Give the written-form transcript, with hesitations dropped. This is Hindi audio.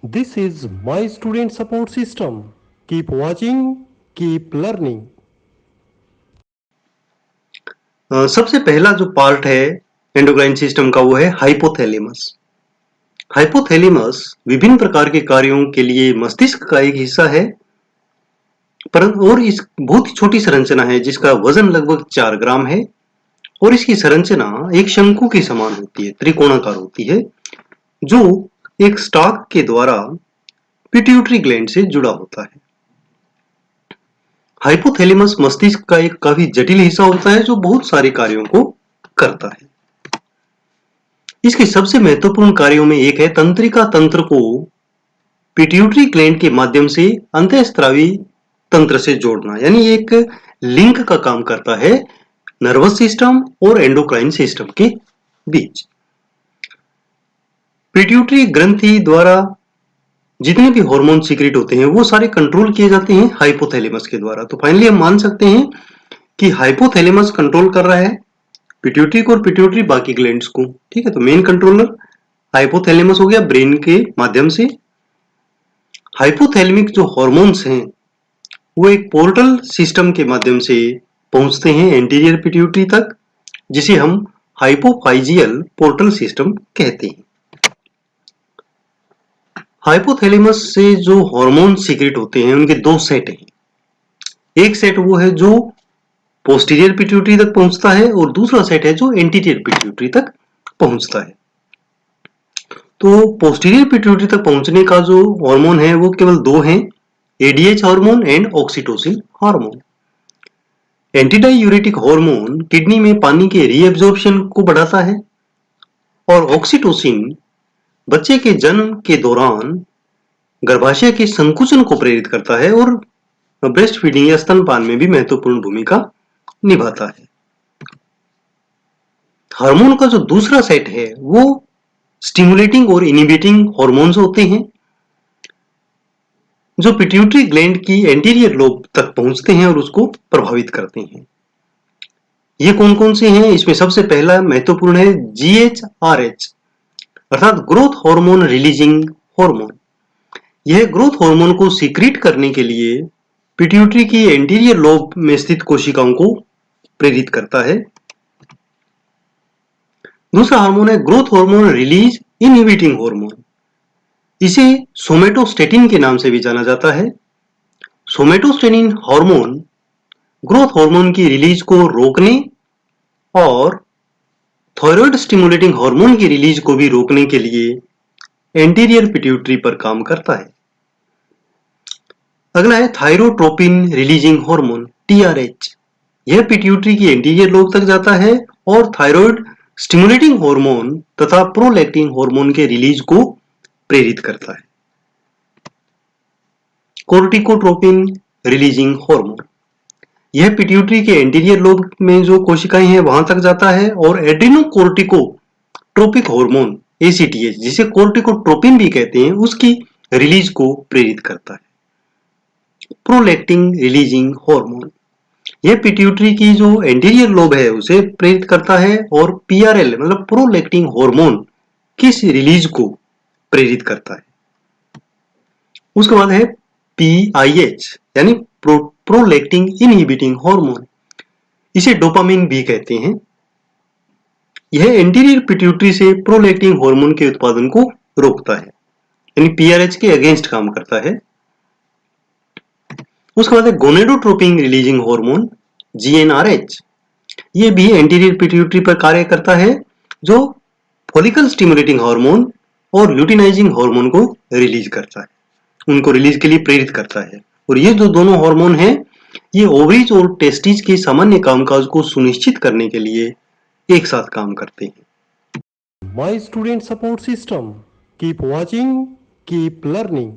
This is my student support system. Keep watching, keep learning. सबसे पहला जो पार्ट है एंडोक्राइन सिस्टम का वो है हाइपोथैलेमस। हाइपोथैलेमस विभिन्न प्रकार के कार्यों के लिए मस्तिष्क का एक हिस्सा है, परंतु और इस बहुत ही छोटी संरचना है जिसका वजन लगभग 4 ग्राम है और इसकी संरचना एक शंकु के समान होती है, त्रिकोणाकार होती है, जो एक स्टॉक के द्वारा पिट्यूटरी ग्लैंड से जुड़ा होता है। हाइपोथैलेमस मस्तिष्क का एक काफी जटिल हिस्सा होता है जो बहुत सारे कार्यों को करता है। इसके सबसे महत्वपूर्ण कार्यों में एक है तंत्रिका तंत्र को पिट्यूटरी ग्लैंड के माध्यम से अंतःस्रावी तंत्र से जोड़ना, यानी एक लिंक का काम करता है नर्वस सिस्टम और एंडोक्राइन सिस्टम के बीच। पिट्यूटरी ग्रंथि द्वारा जितने भी हार्मोन सीक्रेट होते हैं वो सारे कंट्रोल किए जाते हैं हाइपोथैलेमस के द्वारा। तो फाइनली हम मान सकते हैं कि हाइपोथैलेमस कंट्रोल कर रहा है पिट्यूटरी को और पिट्यूटरी बाकी ग्लैंड्स को। ठीक है, तो मेन कंट्रोलर हाइपोथैलेमस हो गया ब्रेन के माध्यम से। हाइपोथैलेमिक जो हार्मोन्स हैं वो एक पोर्टल सिस्टम के माध्यम से पहुंचते हैं एंटीरियर पिट्यूटरी तक, जिसे हम हाइपोफाइजियल पोर्टल सिस्टम कहते हैं। हाइपोथैलेमस से जो हार्मोन सीक्रेट होते हैं उनके दो सेट हैं। एक सेट वो है जो पोस्टीरियर पिट्यूटरी तक पहुंचता है और दूसरा सेट है जो एंटीरियर पिट्यूटरी तक पहुंचता है। तो पोस्टीरियर पिट्यूटरी तक पहुंचने का जो हार्मोन है वो केवल दो हैं, ADH hormone and oxytocin hormone. एंटीडायूरेटिक hormone kidney में पानी के रीअब्जॉर्प्शन को बढ़ाता है और ऑक्सीटोसिन बच्चे के जन्म के दौरान गर्भाशय के संकुचन को प्रेरित करता है और ब्रेस्ट फीडिंग या स्तनपान में भी महत्वपूर्ण भूमिका निभाता है। हार्मोन का जो दूसरा सेट है वो स्टिमुलेटिंग और इनिबिटिंग हार्मोन्स होते हैं जो पिट्यूटरी ग्लैंड की एंटीरियर लोब तक पहुंचते हैं और उसको प्रभावित करते हैं। ये कौन कौन से हैं? इसमें सबसे पहला महत्वपूर्ण है जीएचआरएच अर्थात ग्रोथ हार्मोन रिलीजिंग हार्मोन। यह ग्रोथ हार्मोन को सीक्रेट करने के लिए पिट्यूटरी की एंटीरियर लोब में स्थित कोशिकाओं को प्रेरित करता है। दूसरा हार्मोन है growth hormone release inhibiting hormone. इसे सोमेटोस्टेटिन के नाम से भी जाना जाता है। सोमेटोस्टेटिन हार्मोन ग्रोथ हार्मोन की रिलीज को रोकने और थायराइड स्टिमुलेटिंग हार्मोन की रिलीज को भी रोकने के लिए एंटीरियर पिट्यूटरी पर काम करता है। अगला है थायरोट्रोपिन रिलीजिंग हार्मोन टीआरएच। यह पिट्यूटरी की एंटीरियर लोब तक जाता है और थायराइड स्टिमुलेटिंग हार्मोन तथा प्रोलैक्टिन हार्मोन के रिलीज को प्रेरित करता है। कोर्टिकोट्रोपिन रिलीजिंग हार्मोन यह पिट्यूटरी के एंटीरियर लोब में जो कोशिकाएं हैं वहां तक जाता है और एड्रेनोकोर्टिकोट्रोपिक हार्मोन एसीटीएच, जिसे कोर्टिकोट्रोपिन भी कहते हैं, उसकी रिलीज को प्रेरित करता है। प्रोलैक्टिन रिलीजिंग हार्मोन यह पिट्यूटरी की जो एंटीरियर लोब है उसे प्रेरित करता है और पीआरएल मतलब प्रोलैक्टिन हार्मोन की रिलीज को प्रेरित करता है। उसके बाद है पीआईएच यानी प्रोलैक्टिन इनहिबिटिंग हार्मोन। इसे डोपामिन भी कहते हैं। यह एंटीरियर पिट्यूटरी से प्रोलैक्टिन हार्मोन के उत्पादन को रोकता है, यानी पीआरएच के अगेंस्ट काम करता है। उसके बाद है गोनेडोट्रोपिन रिलीजिंग हार्मोन जीएनआरएच। यह भी एंटीरियर पिट्यूटरी पर कार्य करता है, जो फॉलिकल स्टिमुलेटिंग हार्मोन और ल्यूटिनाइजिंग हार्मोन को रिलीज करता है, उनको रिलीज के लिए प्रेरित करता है। और ये जो दोनों हार्मोन हैं ये ओवरीज और टेस्टिस के सामान्य कामकाज को सुनिश्चित करने के लिए एक साथ काम करते हैं। My student support system. Keep watching, keep learning.